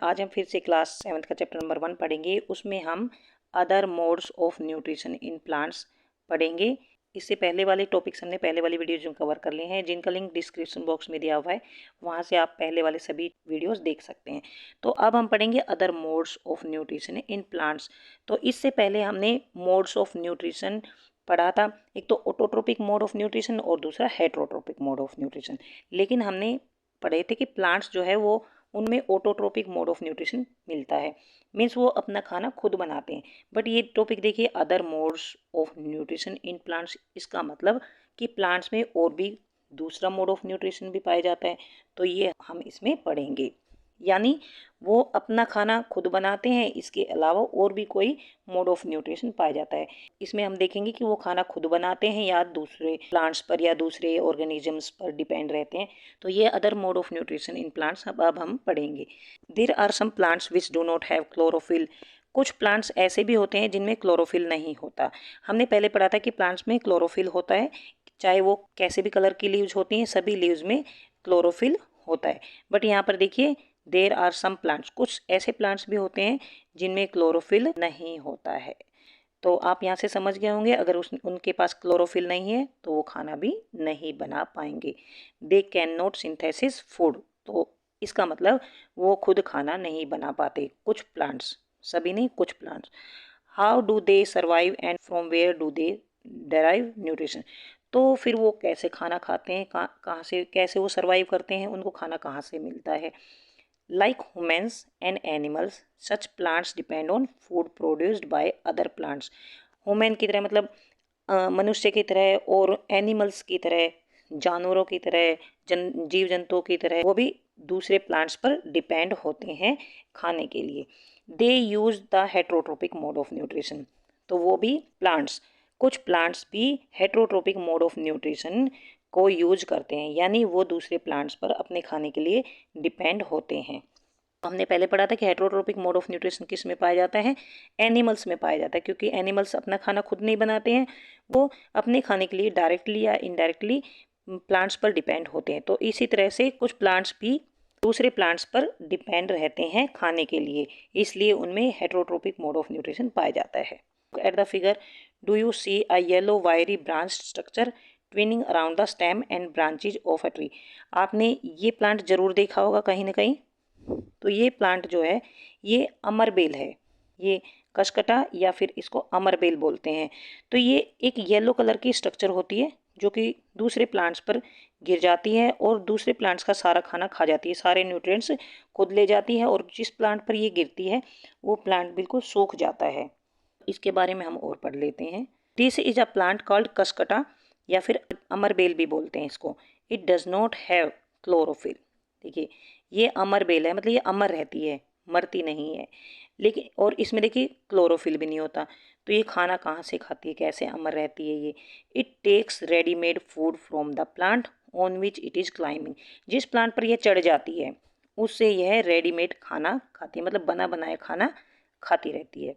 आज हम फिर से क्लास 7th का चैप्टर नंबर 1 पढ़ेंगे। उसमें हम other modes of nutrition in plants पढ़ेंगे। इससे पहले वाले टॉपिक्स हमने पहले वाली वीडियोज जो कवर कर लिए हैं, जिनका लिंक डिस्क्रिप्शन बॉक्स में दिया हुआ है, वहाँ से आप पहले वाले सभी वीडियोस देख सकते हैं। तो अब हम पढ़ेंगे other modes of nutrition in plants. तो इससे पहले हमने मोड्स ऑफ न्यूट्रिशन पढ़ा था, एक तो ऑटोट्रोपिक मोड ऑफ न्यूट्रिशन और दूसरा हेटरोट्रोपिक मोड ऑफ न्यूट्रिशन। लेकिन हमने पढ़े थे कि प्लांट्स जो है वो उनमें ऑटोट्रोपिक मोड ऑफ न्यूट्रिशन मिलता है, मीन्स वो अपना खाना खुद बनाते हैं। बट ये टॉपिक देखिए other modes of nutrition in plants, इसका मतलब कि प्लांट्स में और भी दूसरा मोड ऑफ न्यूट्रिशन भी पाया जाता है, तो ये हम इसमें पढ़ेंगे। यानी वो अपना खाना खुद बनाते हैं, इसके अलावा और भी कोई मोड ऑफ न्यूट्रिशन पाया जाता है। इसमें हम देखेंगे कि वो खाना खुद बनाते हैं या दूसरे प्लांट्स पर या दूसरे ऑर्गेनिजम्स पर डिपेंड रहते हैं। तो ये other mode of nutrition in plants अब हम पढ़ेंगे। There are some plants which do not have chlorophyll. कुछ प्लांट्स ऐसे भी होते हैं जिनमें क्लोरोफिल नहीं होता। हमने पहले पढ़ा था कि प्लांट्स में क्लोरोफिल होता है, चाहे वो कैसे भी कलर की लीव्स होती हैं, सभी लीव्स में क्लोरोफिल होता है। बट यहाँ पर देखिए देर आर सम प्लांट्स, कुछ ऐसे प्लांट्स भी होते हैं जिनमें क्लोरोफिल नहीं होता है। तो आप यहाँ से समझ गए होंगे, अगर उनके पास क्लोरोफिल नहीं है तो वो खाना भी नहीं बना पाएंगे। They can not synthesis food, तो इसका मतलब वो खुद खाना नहीं बना पाते। कुछ प्लांट्स, सभी नहीं, कुछ plants. How do they survive and from where do they derive nutrition. तो फिर वो कैसे खाना खाते हैं, कहाँ से, कैसे वो सर्वाइव करते हैं, उनको खाना कहाँ से मिलता है। Like humans and animals, such plants depend on food produced by other plants. Human की तरह मतलब मनुष्य की तरह और एनिमल्स की तरह, जानवरों की तरह, जीव जंतुओं की तरह वो भी दूसरे प्लांट्स पर डिपेंड होते हैं खाने के लिए। They use the heterotrophic mode of nutrition, तो वो भी प्लांट्स, कुछ प्लांट्स भी हेट्रोट्रोपिक मोड ऑफ न्यूट्रिशन को यूज करते हैं, यानी वो दूसरे प्लांट्स पर अपने खाने के लिए डिपेंड होते हैं। हमने पहले पढ़ा था कि हेट्रोट्रोपिक मोड ऑफ न्यूट्रिशन किस में पाया जाता है, एनिमल्स में पाया जाता है, क्योंकि एनिमल्स अपना खाना खुद नहीं बनाते हैं, वो अपने खाने के लिए डायरेक्टली या इनडायरेक्टली प्लांट्स पर डिपेंड होते हैं। तो इसी तरह से कुछ प्लांट्स भी दूसरे प्लांट्स पर डिपेंड रहते हैं खाने के लिए, इसलिए उनमें हेट्रोट्रोपिक मोड ऑफ न्यूट्रिशन पाया जाता है। At the figure, do you see a yellow wiry branch structure twining around the stem and branches of a tree. आपने ये प्लांट जरूर देखा होगा कहीं ना कहीं। तो ये प्लांट जो है ये अमरबेल है, ये कशकटा या फिर इसको अमरबेल बोलते हैं। तो ये एक येलो कलर की स्ट्रक्चर होती है जो कि दूसरे प्लांट्स पर गिर जाती है और दूसरे प्लांट्स का सारा खाना खा जाती है, सारे न्यूट्रिएंट्स खुद ले जाती है, और जिस प्लांट पर ये गिरती है वो प्लांट बिल्कुल सूख जाता है। इसके बारे में हम और पढ़ लेते हैं। This is a plant called cuscuta या फिर अमरबेल भी बोलते हैं इसको। It does not have chlorophyll. देखिए ये अमरबेल है, मतलब ये अमर रहती है, मरती नहीं है, लेकिन और इसमें देखिए क्लोरोफिल भी नहीं होता। तो ये खाना कहाँ से खाती है, कैसे अमर रहती है ये। It takes readymade food from the plant on which it is climbing. जिस प्लांट पर यह चढ़ जाती है उससे यह रेडीमेड खाना खाती है, मतलब बना बनाया खाना खाती रहती है।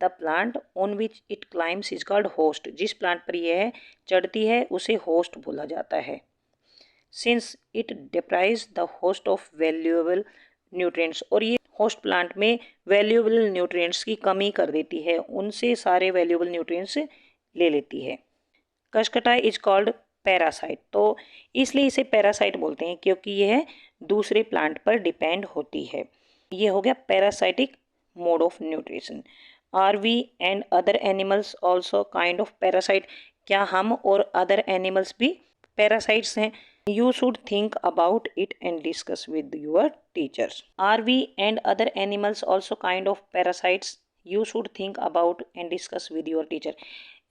The plant on which it climbs is called host. जिस प्लांट पर यह चढ़ती है उसे होस्ट बोला जाता है। Since it deprives the host of valuable nutrients, और ये होस्ट प्लांट में वैल्यूएबल न्यूट्रिएंट्स की कमी कर देती है, उनसे सारे वैल्यूएबल न्यूट्रिएंट्स ले लेती है। कशकटा इज कॉल्ड पैरासाइट, तो इसलिए इसे पैरासाइट बोलते हैं क्योंकि यह दूसरे प्लांट पर डिपेंड होती है। ये हो गया parasitic mode of nutrition. Are we and other animals also kind of parasite. क्या हम और अदर एनिमल्स भी पैरासाइट्स हैं? You should think about it and discuss with your teachers. Are we and other animals also kind of parasites? You should think about and discuss with your teacher.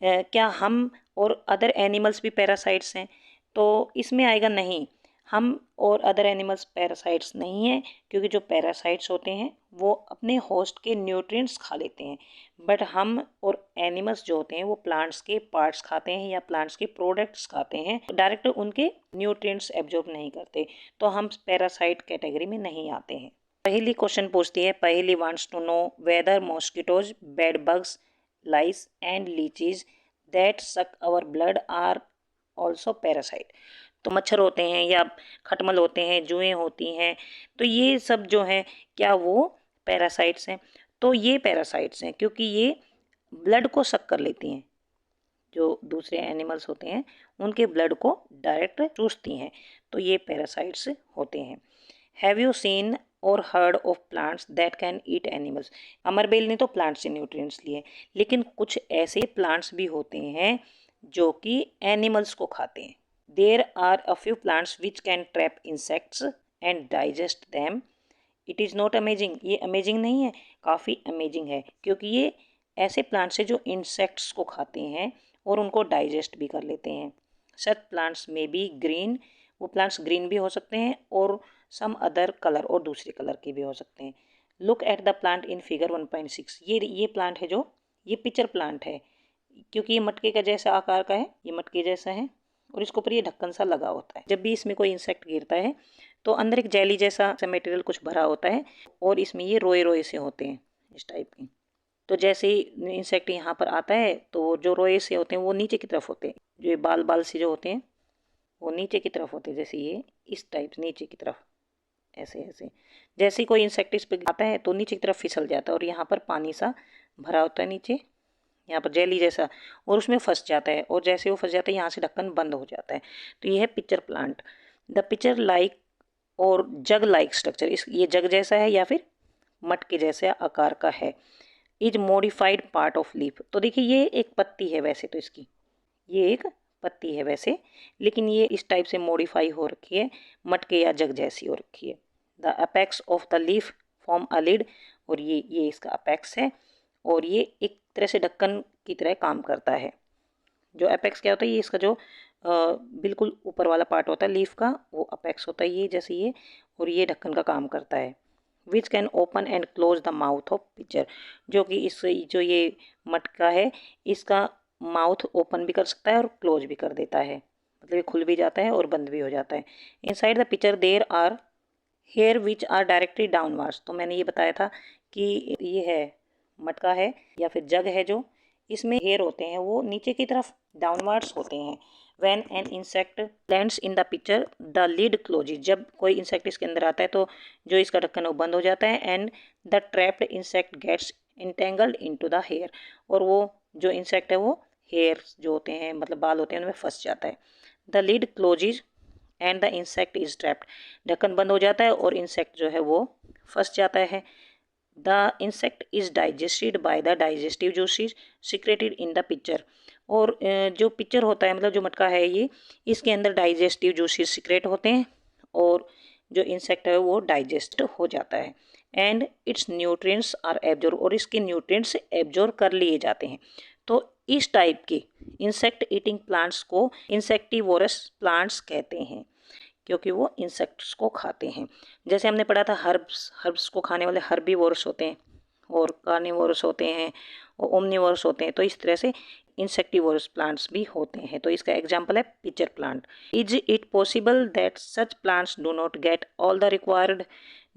क्या हम और other animals भी parasites हैं? तो इसमें आएगा नहीं, हम और अदर एनिमल्स पैरासाइट्स नहीं हैं, क्योंकि जो पैरासाइट्स होते हैं वो अपने होस्ट के न्यूट्रिएंट्स खा लेते हैं। बट हम और एनिमल्स जो होते हैं वो प्लांट्स के पार्ट्स खाते हैं या प्लांट्स के प्रोडक्ट्स खाते हैं, डायरेक्ट उनके न्यूट्रिएंट्स एब्जॉर्ब नहीं करते, तो हम पैरासाइट कैटेगरी में नहीं आते हैं। पहली क्वेश्चन पूछती है, पहली wants to know whether mosquitoes, bed bugs, lice and leeches that suck our blood are also parasite. तो मच्छर होते हैं या खटमल होते हैं, जुएं होती हैं, तो ये सब जो है क्या वो पैरासाइट्स हैं। तो ये पैरासाइट्स हैं क्योंकि ये ब्लड को सक कर लेती हैं, जो दूसरे एनिमल्स होते हैं उनके ब्लड को डायरेक्ट चूसती हैं, तो ये पैरासाइट्स होते हैं। हैव यू सीन और heard of plants that can eat animals. अमरबेल ने तो प्लांट से न्यूट्रिएंट्स लिए, लेकिन कुछ ऐसे प्लांट्स भी होते हैं जो कि एनिमल्स को खाते हैं। There are a few plants which can trap insects and digest them. It is not amazing, ये अमेजिंग नहीं है, काफ़ी अमेजिंग है, क्योंकि ये ऐसे प्लांट्स हैं जो इंसेक्ट्स को खाते हैं और उनको डाइजेस्ट भी कर लेते हैं। सच प्लांट्स में बी ग्रीन, वो प्लांट्स ग्रीन भी हो सकते हैं और सम अदर कलर और दूसरे कलर के भी हो सकते हैं। Look at the plant in figure 1.6। ये प्लांट है जो ये पिक्चर प्लांट है, क्योंकि ये मटके का जैसा आकार का है, ये मटके जैसा है और इसके ऊपर ये ढक्कन सा लगा होता है। जब भी इसमें कोई इंसेक्ट गिरता है तो अंदर एक जेली जैसा मटेरियल कुछ भरा होता है और इसमें ये रोए रोए से होते हैं इस टाइप के। तो जैसे ही इंसेक्ट यहाँ पर आता है तो जो रोए से होते हैं वो नीचे की तरफ होते हैं, जो ये बाल बाल से जो होते हैं वो नीचे की तरफ होते हैं, जैसे ये इस टाइप नीचे की तरफ ऐसे ऐसे। जैसे ही कोई इंसेक्ट इस पे आता है तो नीचे की तरफ फिसल जाता है और यहाँ पर पानी सा भरा होता है नीचे, यहाँ पर जेली जैसा, और उसमें फंस जाता है और जैसे वो फंस जाता है यहाँ से ढक्कन बंद हो जाता है। तो ये है pitcher plant. The picture like और जग लाइक स्ट्रक्चर, इस ये जग जैसा है या फिर मटके जैसे आकार का है। Is modified part of leaf, तो देखिए ये एक पत्ती है वैसे तो इसकी, ये एक पत्ती है वैसे, लेकिन ये इस टाइप से मॉडिफाई हो रखी है, मटके या जग जैसी हो रखी है। The apex of the leaf form a lid, और ये इसका अपेक्स है और ये एक तरह से ढक्कन की तरह काम करता है। जो अपेक्स क्या होता है, ये इसका जो बिल्कुल ऊपर वाला पार्ट होता है लीफ का, वो अपेक्स होता है ये जैसे ये, और ये ढक्कन का काम करता है। Which can open and close the mouth of picture, जो कि इस जो ये मटका है इसका माउथ ओपन भी कर सकता है और क्लोज भी कर देता है, मतलब ये खुल भी जाता है और बंद भी हो जाता है। Inside the picture there are hair which are directly downwards, तो मैंने ये बताया था कि ये है मटका है या फिर जग है, जो इसमें हेयर होते हैं वो नीचे की तरफ डाउनवर्ड्स होते हैं। When an insect lands in the picture the lid closes, जब कोई इंसेक्ट इसके अंदर आता है तो जो इसका ढक्कन है वो बंद हो जाता है। And the trapped insect gets entangled into the hair, और वो जो इंसेक्ट है वो हेयर जो होते हैं मतलब बाल होते हैं उनमें फंस जाता है। The lid closes and the insect is trapped, ढक्कन बंद हो जाता है और इंसेक्ट जो है वो फंस जाता है। The insect is digested by the digestive juices secreted in the picture, और जो पिक्चर होता है मतलब जो मटका है ये, इसके अंदर डाइजेस्टिव जूसेस सिक्रेट होते हैं और जो इंसेक्ट है वो डाइजेस्ट हो जाता है। And its nutrients are absorb, और इसके न्यूट्रिएंट्स एब्जॉर्ब कर लिए जाते हैं। तो इस टाइप के इंसेक्ट ईटिंग प्लांट्स को इंसेक्टिवोरस प्लांट्स कहते हैं, क्योंकि वो इंसेक्ट्स को खाते हैं। जैसे हमने पढ़ा था हर्ब्स को खाने वाले हर्बीवोरस होते हैं और कार्निवोरस होते हैं और ओमनिवोरस होते हैं, तो इस तरह से इंसेक्टिवोरस प्लांट्स भी होते हैं। तो इसका एग्जाम्पल है pitcher plant. Is it possible that such plants do not get all the required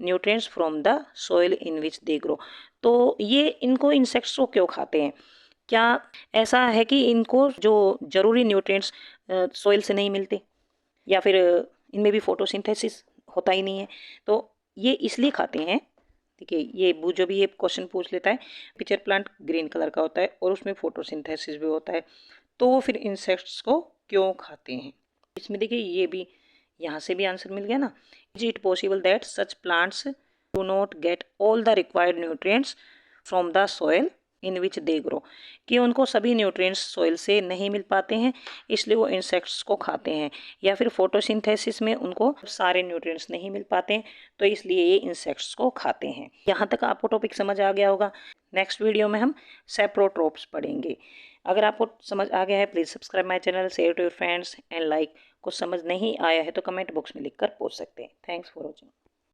nutrients from the soil in which they grow, तो ये इनको इंसेक्ट्स को क्यों खाते हैं? क्या ऐसा है कि इनको जो ज़रूरी न्यूट्रिएंट्स सोइल से नहीं मिलते, या फिर इनमें भी फोटोसिंथेसिस होता ही नहीं है? तो ये इसलिए खाते हैं। देखिए ये जो भी ये क्वेश्चन पूछ लेता है, पिक्चर प्लांट ग्रीन कलर का होता है और उसमें फोटोसिंथेसिस भी होता है, तो वो फिर इंसेक्ट्स को क्यों खाते हैं? इसमें देखिए ये भी यहाँ से भी आंसर मिल गया ना। Is it possible that such plants do not get all the required nutrients from the soil in which they grow, कि उनको सभी न्यूट्रिएंट्स सोइल से नहीं मिल पाते हैं इसलिए वो इंसेक्ट्स को खाते हैं, या फिर फोटोसिंथेसिस में उनको सारे न्यूट्रिएंट्स नहीं मिल पाते हैं तो इसलिए ये इंसेक्ट्स को खाते हैं। यहाँ तक आपको टॉपिक समझ आ गया होगा। नेक्स्ट वीडियो में हम सेप्रोट्रोप्स पढ़ेंगे। अगर आपको समझ आ गया है please subscribe my channel, share to your friends and like. कुछ समझ नहीं आया है तो कमेंट बॉक्स में लिख कर पूछ सकते हैं। Thanks for watching.